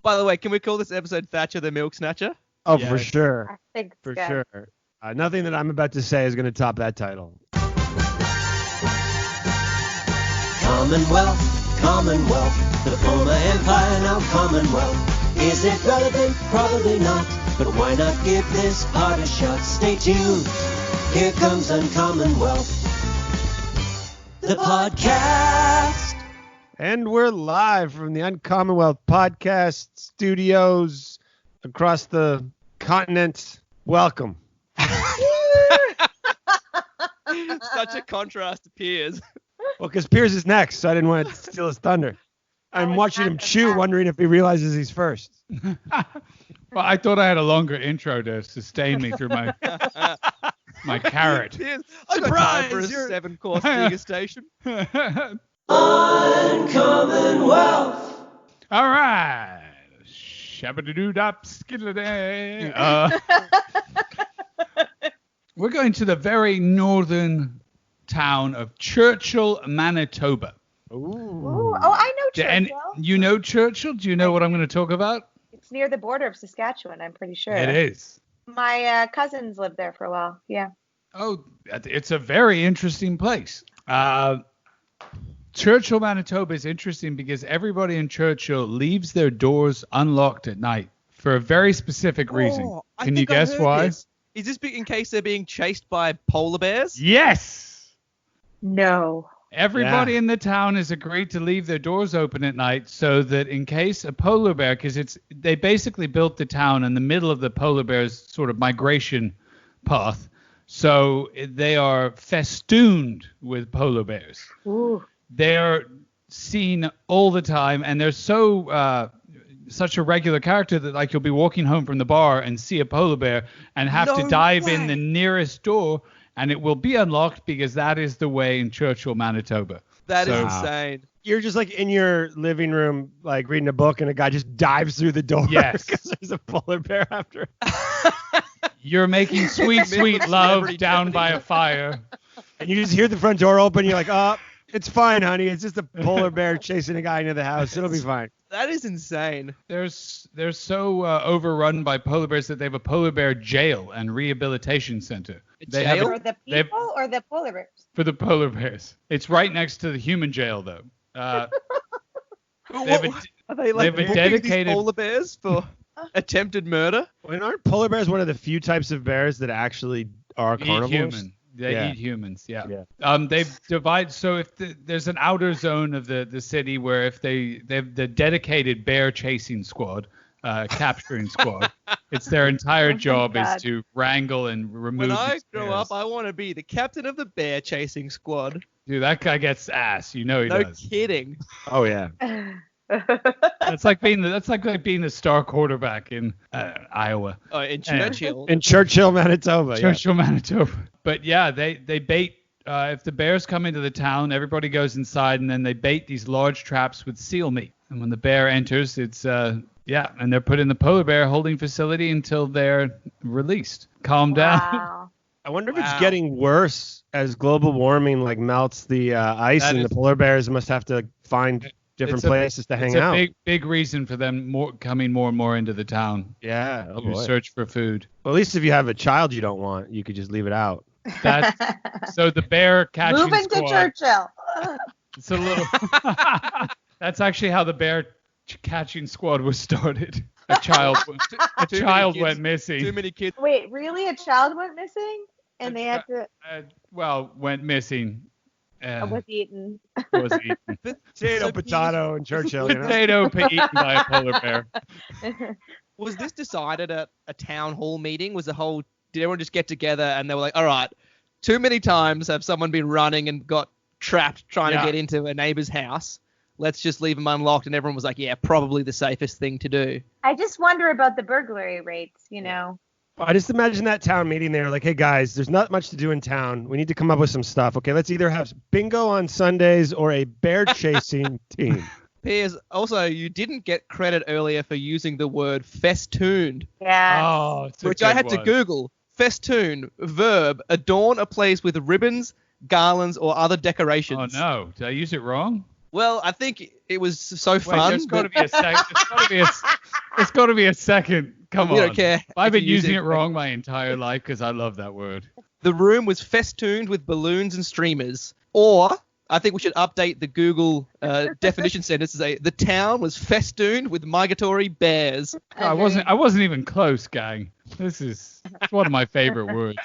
By the way, can we call this episode Thatcher the Milk Snatcher? Oh, Yes. for sure. I think it's For good. sure. Nothing that I'm about to say is going to top that title. Commonwealth, Commonwealth, the former empire, now Commonwealth. Is it relevant? Probably not. But why not give this part a shot? Stay tuned. Here comes Uncommonwealth, the podcast. And we're live from the Uncommonwealth podcast studios across the continent. Welcome. Such a contrast to Piers. Well, because Piers is next, so I didn't want to steal his thunder. I'm watching him chew, wondering if he realizes he's first. Well, I thought I had a longer intro to sustain me through my my carrot. Piers, I got time for a Surprise, 7-course degustation. Uncommonwealth. All right. Shabba-doo-dop, skiddle-day. We're going to the very northern town of Churchill, Manitoba. Ooh, oh, I know Churchill. And you know Churchill? Do you know what I'm going to talk about? It's near the border of Saskatchewan, I'm pretty sure. It is. My cousins lived there for a while. Yeah. Oh, it's a very interesting place. Churchill, Manitoba is interesting because everybody in Churchill leaves their doors unlocked at night for a very specific reason. Can you guess why? This. Is this in case they're being chased by polar bears? Yes. No. Everybody in the town has agreed to leave their doors open at night so that in case a polar bear, because they basically built the town in the middle of the polar bear's sort of migration path. So they are festooned with polar bears. Ooh. They're seen all the time, and they're such a regular character that like you'll be walking home from the bar and see a polar bear and have to dive in the nearest door, and it will be unlocked because that is the way in Churchill, Manitoba. That is insane. You're just like in your living room, like reading a book, and a guy just dives through the door. Yes. Because there's a polar bear after. You're making sweet, sweet love down by a fire. And you just hear the front door open. You're like, oh, it's fine, honey. It's just a polar bear chasing a guy into the house. It'll be fine. That is insane. They're so overrun by polar bears that they have a polar bear jail and rehabilitation center. Jail? For the people or the polar bears? For the polar bears. It's right next to the human jail, though. Are they like they've booking dedicated- these polar bears for attempted murder? And aren't polar bears one of the few types of bears that actually are carnivores? Eat human. They eat humans, yeah. Yeah. They divide, so if there's an outer zone of the city where if they have the dedicated bear chasing squad, capturing squad, it's their entire job is to wrangle and remove When I these grow bears. up, I want to be the captain of the bear chasing squad. Dude, that guy gets ass. You know he No does. kidding. Oh, yeah. That's like being the star quarterback in Iowa. Oh, in Churchill. In Churchill, Manitoba. Churchill, Manitoba. But yeah, they bait. If the bears come into the town, everybody goes inside, and then they bait these large traps with seal meat. And when the bear enters, it's and they're put in the polar bear holding facility until they're released. Calm down. Wow. I wonder if it's getting worse as global warming like melts the ice, and the polar bears must have to find different places to hang out. It's a big reason for them coming more and more into the town. Yeah. Oh, boy. Search for food. Well, at least if you have a child you don't want, you could just leave it out. So the bear catching Move into squad. Churchill. It's a little. That's actually how the bear catching squad was started. A child went missing. Too many kids. Wait, really? A child went missing? And they had to... went missing. was eaten. Was eaten. Potato, and Churchill. You know? Potato eaten by a polar bear. Was this decided at a town hall meeting? Did everyone just get together and they were like, all right, too many times have someone been running and got trapped trying to get into a neighbor's house. Let's just leave them unlocked. And everyone was like, yeah, probably the safest thing to do. I just wonder about the burglary rates, you know. I just imagine that town meeting there, like, hey, guys, there's not much to do in town. We need to come up with some stuff. Okay, let's either have bingo on Sundays or a bear chasing team. Piers, also, you didn't get credit earlier for using the word festooned. Yeah. Oh, which I had to Google. Festoon, verb, adorn a place with ribbons, garlands, or other decorations. Oh, no. Did I use it wrong? Well, I think it was so fun. There's got to be a There's got to be a second. Come on. We don't care. I've been if you use using it wrong my entire life because I love that word. The room was festooned with balloons and streamers. Or, I think we should update the Google definition sentence to say, the town was festooned with migratory bears. I wasn't even close, gang. It's one of my favorite words.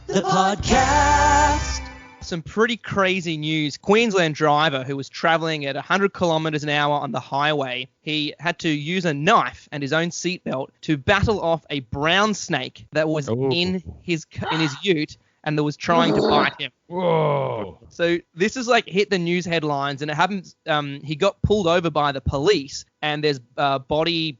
The podcast. Some pretty crazy news. Queensland driver who was traveling at 100 kilometers an hour on the highway, he had to use a knife and his own seatbelt to battle off a brown snake that was in his ute and that was trying to bite him. Whoa. So this is like hit the news headlines, and it happens. He got pulled over by the police, and there's the body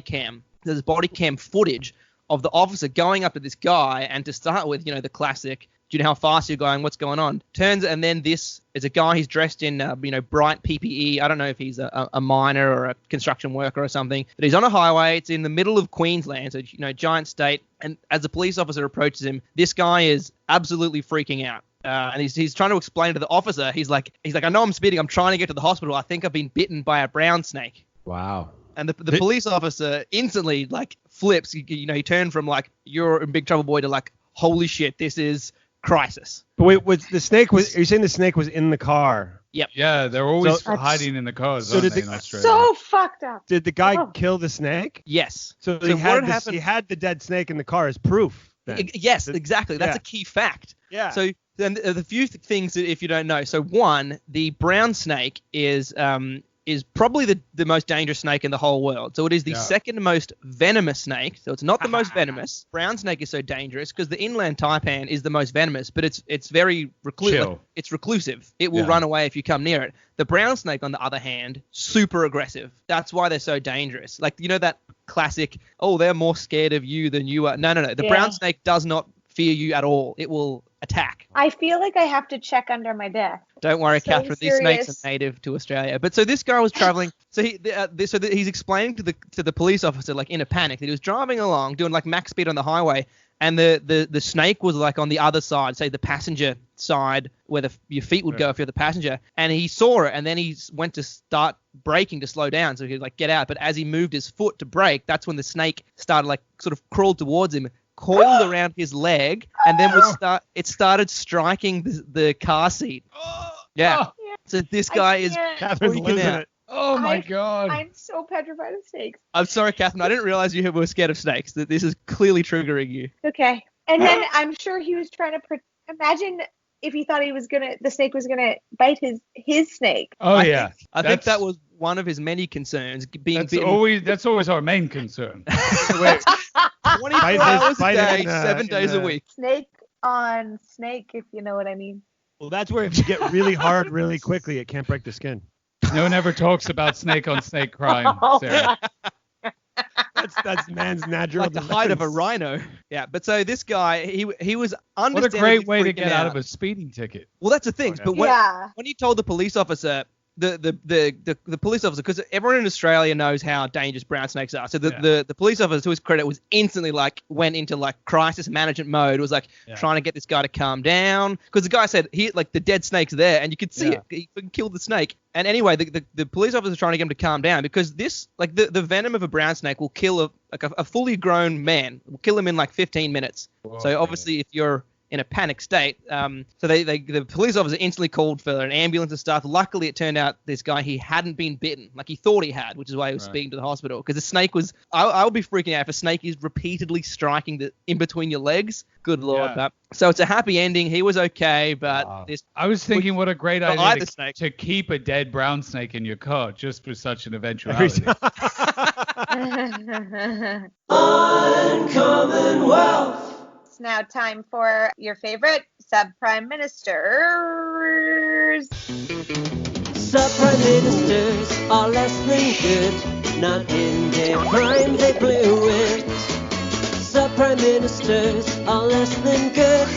cam. There's body cam footage of the officer going up to this guy, and to start with, the classic, do you know how fast you're going? What's going on? And then this is a guy, he's dressed in, bright PPE. I don't know if he's a miner or a construction worker or something, but he's on a highway. It's in the middle of Queensland, so, giant state. And as the police officer approaches him, this guy is absolutely freaking out. And he's trying to explain to the officer, he's like, I know I'm speeding. I'm trying to get to the hospital. I think I've been bitten by a brown snake. Wow. And the police officer instantly flips. He turned from you're in big trouble, boy, to holy shit, this is crisis. But wait, are you saying the snake was in the car? Yep. Yeah, they're always hiding in the cars, aren't they, in Australia? So fucked up. Did the guy kill the snake? Yes. So he had the dead snake in the car as proof. Yes, exactly. That's a key fact. Yeah. So then the few things that if you don't know. So one, the brown snake is probably the most dangerous snake in the whole world. So it is the second most venomous snake. So it's not the most venomous. Brown snake is so dangerous because the inland taipan is the most venomous, but it's very reclusive. It's reclusive. It will run away if you come near it. The brown snake, on the other hand, super aggressive. That's why they're so dangerous. That classic, they're more scared of you than you are. No. The brown snake does not fear you at all. It will attack. I feel like I have to check under my desk. Don't worry, So Catherine. These snakes are native to Australia. But so this guy was traveling. So he's explaining to the police officer, in a panic, that he was driving along, doing max speed on the highway, and the snake was on the other side, say the passenger side, where your feet would go if you're the passenger. And he saw it, and then he went to start braking to slow down, so he would get out. But as he moved his foot to brake, that's when the snake started sort of crawled towards him, coiled around his leg, and then it started striking the car seat. Yeah. So this guy is freaking out. Oh my God. I'm so petrified of snakes. I'm sorry, Catherine. I didn't realize you were scared of snakes. That this is clearly triggering you. Okay. And then I'm sure he was trying to imagine if he thought the snake was gonna bite his snake. Oh yeah. I think that was one of his many concerns. That's always our main concern. 24 hours a day, 7 days a week. Snake on snake, if you know what I mean. Well, that's where if you get really hard really quickly, it can't break the skin. No one ever talks about snake on snake crime, Sarah. That's man's natural the height of a rhino. Yeah, but so this guy, he was What a great way to get out of a speeding ticket. Well, that's the thing. But when he told the police officer, the police officer, because everyone in Australia knows how dangerous brown snakes are. So the police officer, to his credit, was instantly went into crisis management mode. Was trying to get this guy to calm down, because the guy said the dead snake's there, and you could see it. He killed the snake. And anyway, the police officer was trying to get him to calm down, because this the venom of a brown snake will kill a fully grown man. Will kill him in 15 minutes. Whoa, so obviously, if you're in a panic state, so the police officer instantly called for an ambulance and stuff. Luckily, it turned out this guy, he hadn't been bitten, he thought he had, which is why he was speeding to the hospital. Because the snake was, I would be freaking out if a snake is repeatedly striking in between your legs. Good lord. Yeah. So it's a happy ending. He was okay, but I was thinking, what a great idea to keep a dead brown snake in your car just for such an eventuality. Uncommon wealth. Now time for your favorite sub-prime ministers. Sub-prime ministers are less than good. Not in their prime, they blew it. Sub-prime ministers are less than good.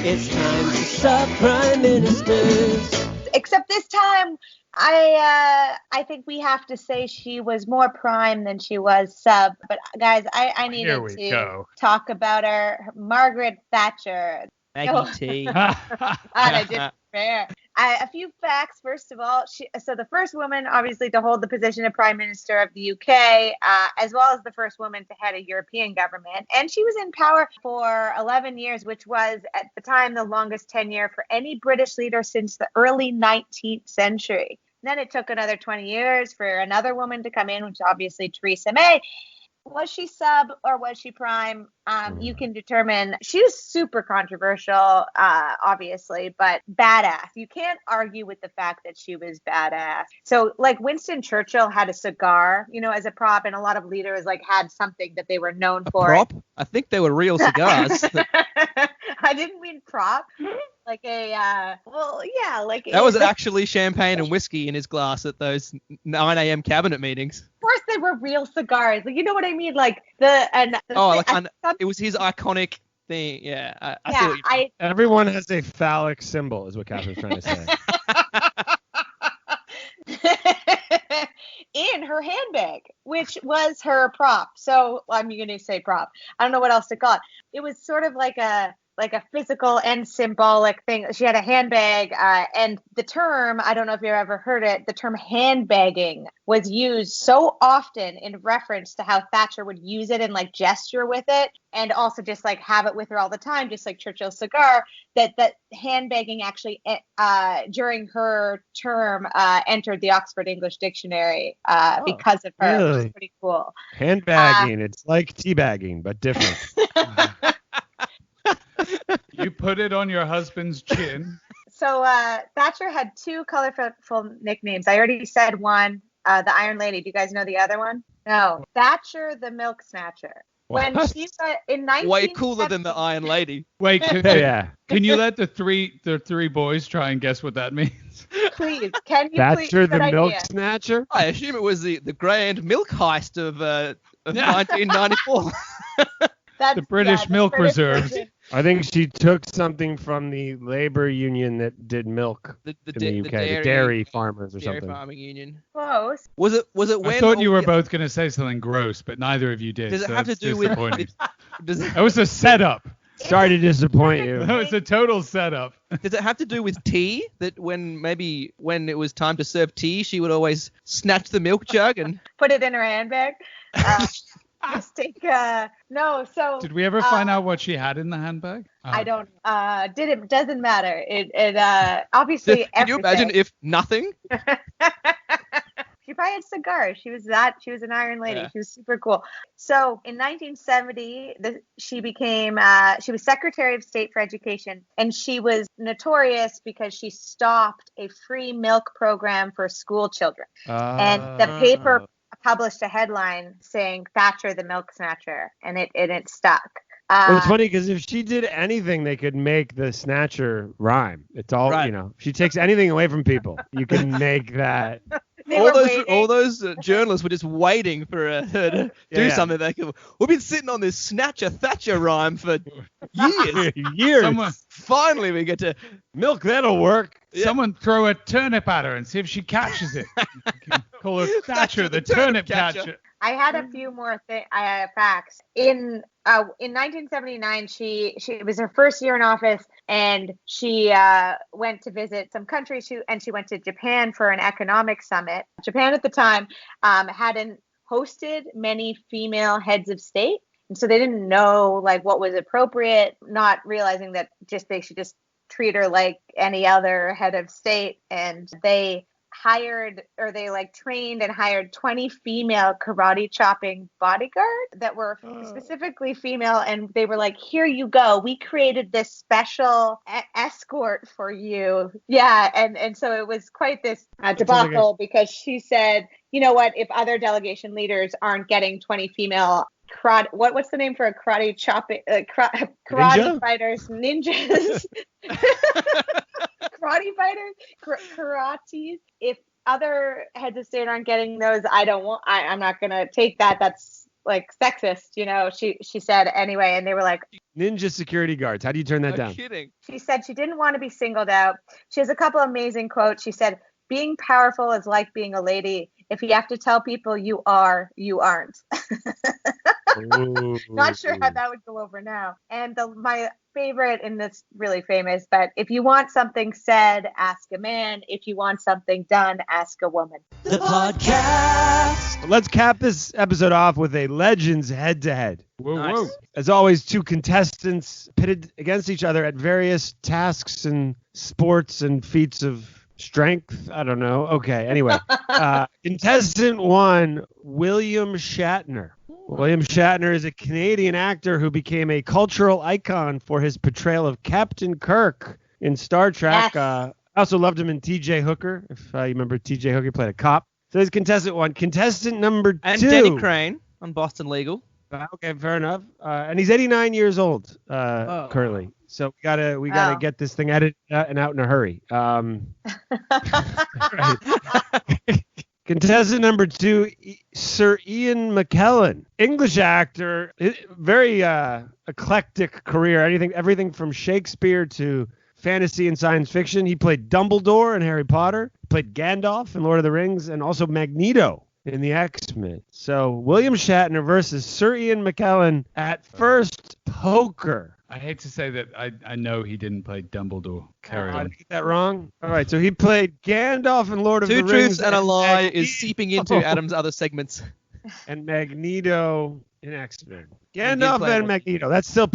It's time for sub-prime ministers. Except this time, I think we have to say she was more prime than she was sub. But guys, I needed to talk about her Margaret Thatcher. Maggie T. I didn't fair. A few facts, first of all. So the first woman, obviously, to hold the position of Prime Minister of the UK, as well as the first woman to head a European government. And she was in power for 11 years, which was, at the time, the longest tenure for any British leader since the early 19th century. And then it took another 20 years for another woman to come in, which is obviously Theresa May. Was she sub or was she prime? You can determine. She was super controversial, obviously, but badass. You can't argue with the fact that she was badass. So, like, Winston Churchill had a cigar, as a prop, and a lot of leaders had something that they were known for. Prop? I think they were real cigars. I didn't mean prop. Like that was actually champagne and whiskey in his glass at those 9 a.m. cabinet meetings. Of course, they were real cigars. You know what I mean? It was his iconic thing. Yeah. Everyone has a phallic symbol, is what Catherine's trying to say. In her handbag, which was her prop. So I'm going to say prop. I don't know what else to call it. It was sort of like a physical and symbolic thing. She had a handbag, and the term, I don't know if you've ever heard it, the term handbagging was used so often in reference to how Thatcher would use it and gesture with it, and also just have it with her all the time, just like Churchill's cigar, that handbagging actually, during her term, entered the Oxford English Dictionary because of her. Really? Which is pretty cool. Handbagging, it's like teabagging, but different. You put it on your husband's chin. So Thatcher had two colorful nicknames. I already said one, the Iron Lady. Do you guys know the other one? No. Thatcher the Milk Snatcher. What? When she in 19 way cooler than the Iron Lady. Wait, can you let the three boys try and guess what that means? Please, can you Thatcher please? the Milk Snatcher? I assume it was the grand milk heist of 1994. The British Milk Reserve. I think she took something from the labor union that did milk in the UK, the dairy farmers or something. Dairy farming union. Close. Was it when? I thought you were both going to say something gross, but neither of you did. Does it have to do with? That was a setup. Sorry to disappoint you. That was a total setup. Does it have to do with tea? That when it was time to serve tea, she would always snatch the milk jug and put it in her handbag. Just take no. So did we ever find out what she had in the handbag? I don't. Doesn't matter. It obviously. Can you imagine if nothing? She probably had cigars. She was an Iron Lady. Yeah. She was super cool. So in 1970, she was Secretary of State for Education, and she was notorious because she stopped a free milk program for school children. And the paper published a headline saying Thatcher the Milk Snatcher, and it stuck. Well, it's funny because if she did anything, they could make the Snatcher rhyme. It's all, right. She takes anything away from people. You can make that. All those journalists were just waiting for her to do something. We've been sitting on this Snatcher Thatcher rhyme for years. Finally, we get to milk. That'll work. Someone throw a turnip at her and see if she catches it. Call her Thatcher the turnip catcher. I had a few more facts. In 1979, it was her first year in office, and she went to visit some countries. She went to Japan for an economic summit. Japan at the time hadn't hosted many female heads of state, and so they didn't know what was appropriate, not realizing that they should just treat her like any other head of state. And they trained and hired 20 female karate chopping bodyguards that were specifically female, and they were like, here you go, we created this special escort for you. And so it was quite this debacle because she said, you know what, if other delegation leaders aren't getting 20 female what's the name for a karate chopping karate fighters, ninjas? Karate fighters, karates. If other heads of state aren't getting those, I'm not gonna take that. That's sexist, She said anyway, and they were like, ninja security guards. How do you turn that down? Kidding. She said she didn't want to be singled out. She has a couple amazing quotes. She said, "Being powerful is like being a lady. If you have to tell people you are, you aren't." Not sure how that would go over now. And my favorite, and that's really famous, but if you want something said, ask a man. If you want something done, ask a woman. The podcast. Let's cap this episode off with a Legends head-to-head. Whoa. As always, two contestants pitted against each other at various tasks and sports and feats of strength. I don't know. Okay, anyway. Contestant 1, William Shatner. William Shatner is a Canadian actor who became a cultural icon for his portrayal of Captain Kirk in Star Trek. Yes. I also loved him in T.J. Hooker. If you remember, T.J. Hooker played a cop. So there's contestant 1. Contestant number 2. And Danny Crane on Boston Legal. Okay, fair enough. And he's 89 years old currently. So we gotta get this thing edited and out in a hurry. Contestant number 2, Sir Ian McKellen, English actor, very eclectic career. Everything from Shakespeare to fantasy and science fiction. He played Dumbledore in Harry Potter, played Gandalf in Lord of the Rings, and also Magneto in the X-Men. So William Shatner versus Sir Ian McKellen at first poker. I hate to say that I know he didn't play Dumbledore. Carry on. Did I get that wrong? All right, so he played Gandalf in Lord of the Rings. Two truths and a lie is seeping into Adam's other segments. And Magneto in X-Men. He Gandalf did play and Magneto. That's still a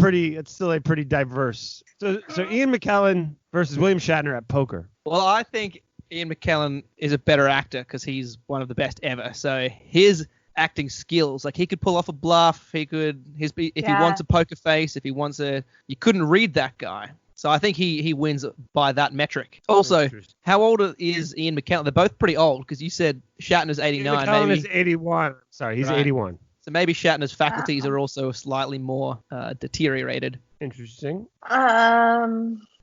pretty diverse. So Ian McKellen versus William Shatner at poker. Well, I think Ian McKellen is a better actor because he's one of the best ever. So his acting skills, like he could pull off a bluff, he wants a poker face, you couldn't read that guy. So I think he wins by that metric. Also, how old is Ian McKellen? They're both pretty old because you said Shatner's 89. Ian McKellen is 81. Sorry, he's 81. So maybe Shatner's faculties are also slightly more deteriorated. Interesting. By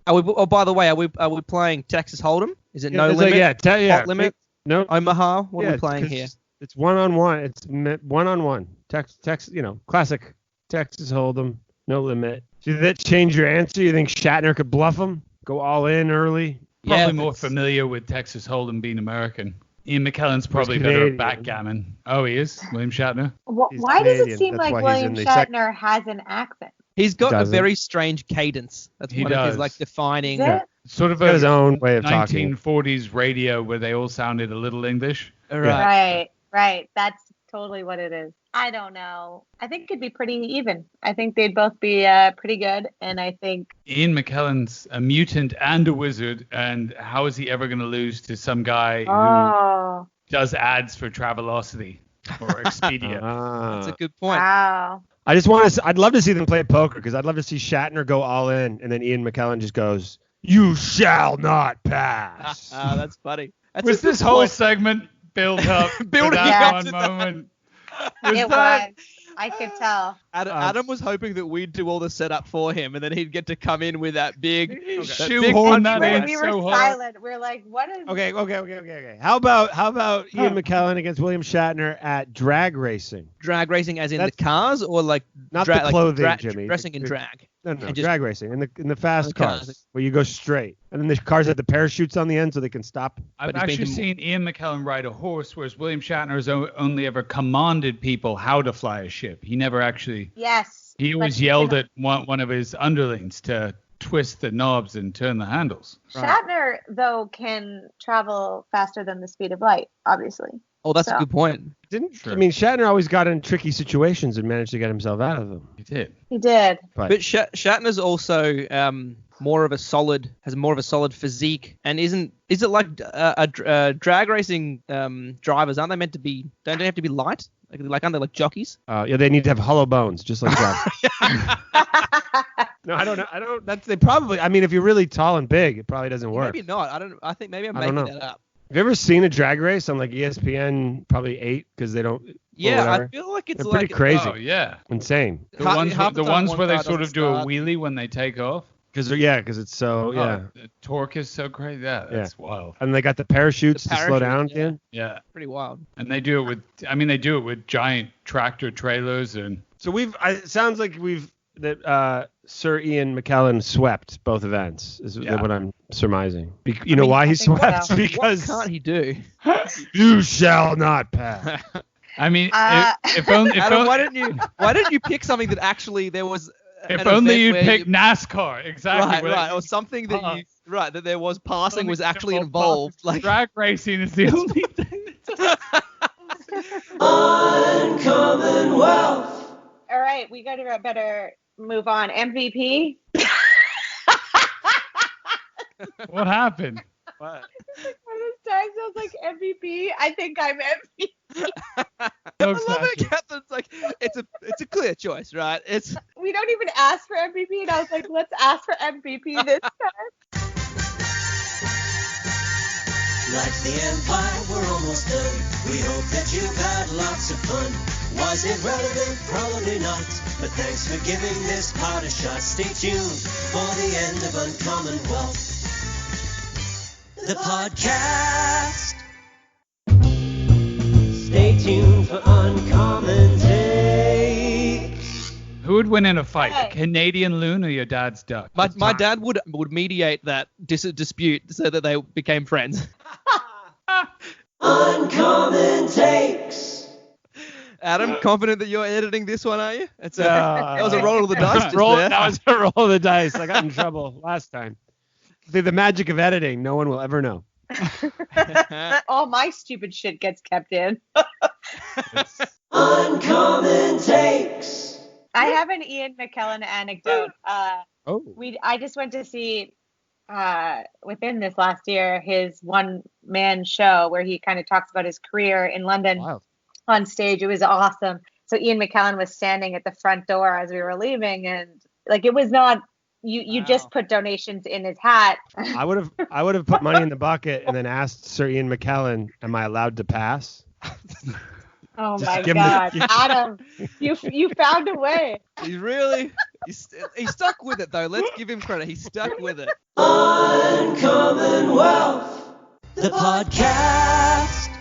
the way, are we playing Texas Hold'em? Is it no limit? Hot limit? No. Omaha? What are we playing here? It's one-on-one. It's one-on-one. Classic Texas Hold'em, no limit. Did that change your answer? You think Shatner could bluff him? Go all in early? Probably more familiar with Texas Hold'em being American. Ian McKellen's probably better at backgammon. Oh, he is? William Shatner? Why does it seem like William Shatner has an accent? He's got a very strange cadence. That's one of his defining. Sort of his own way of talking. 1940s radio where they all sounded a little English. Right. That's totally what it is. I don't know. I think it'd be pretty even. I think they'd both be pretty good, and I think Ian McKellen's a mutant and a wizard, and how is he ever going to lose to some guy who does ads for Travelocity or Expedia? That's a good point. Wow. I'd love to see them play poker because I'd love to see Shatner go all in, and then Ian McKellen just goes, "You shall not pass." That's funny. Was this whole segment build up building up to that moment? It was. I could tell. Adam was hoping that we'd do all the setup for him, and then he'd get to come in with that big shoehorn that in. We were silent. We're like, what is? Okay. How about Ian McKellen against William Shatner at drag racing? Drag racing, as in the cars, or not the clothing, Jimmy. Dressing in drag. No, drag racing in the fast cars where you go straight, and then the cars have the parachutes on the end so they can stop. I've actually seen Ian McKellen ride a horse, whereas William Shatner has only ever commanded people how to fly a ship. He never actually. Yes. He always yelled at one of his underlings to twist the knobs and turn the handles. Shatner, though, can travel faster than the speed of light, obviously. Oh, that's a good point. Shatner always got in tricky situations and managed to get himself out of them. He did. But Shatner's also has more of a solid physique, and is it like drag racing drivers? Aren't they meant to be? Don't they have to be light? Aren't they like jockeys? They need to have hollow bones, just like that. No, I don't know. They probably. I mean, if you're really tall and big, it probably doesn't work. Maybe not. I think maybe I'm making that up. Have you ever seen a drag race on like ESPN? Probably 8 because they don't. Yeah, I feel like it's pretty crazy. Oh yeah, insane. The ones where they sort of do a wheelie when they take off. Because it's so the torque is so great. Yeah, that's wild. And they got the parachutes to slow down. Yeah, pretty wild. And they do it with giant tractor trailers and. So it sounds like Sir Ian McKellen swept both events. Is what I'm surmising. You know why he swept? Because what can't he do? You shall not pass. I mean, if Adam, only why didn't you pick something that actually there was? If only you picked NASCAR, exactly. Right, or something that that there was passing was actually involved. Like drag racing is the only thing. Uncommon wealth. All right, we got to better move on. MVP. What happened? what? One of those times I was like MVP. I think I'm MVP. I love it. Catherine's like, it's a clear choice, right? We don't even ask for MVP, and I was like, let's ask for MVP this time. Like the Empire, we're almost done. We hope that you've had lots of fun. Was it relevant? Probably not. But thanks for giving this part a shot. Stay tuned for the end of Uncommon Wealth, the podcast. Stay tuned for Uncommon Takes. Who would win in a fight, a Canadian loon or your dad's duck? My dad would mediate that dispute so that they became friends. Uncommon Takes. Adam, confident that you're editing this one, are you? That was a roll of the dice just there. That was a roll of the dice. I got in trouble last time. Through the magic of editing, no one will ever know. All my stupid shit gets kept in. Uncommon Takes. I have an Ian McKellen anecdote. I just went to see within this last year his one-man show where he kind of talks about his career in London on stage. It was awesome. So Ian McKellen was standing at the front door as we were leaving, and like it was not you just put donations in his hat. I would have put money in the bucket and then asked Sir Ian McKellen, am I allowed to pass? Oh my God, Adam, you found a way. He stuck with it though. Let's give him credit. He stuck with it. Uncommon Wealth, the podcast.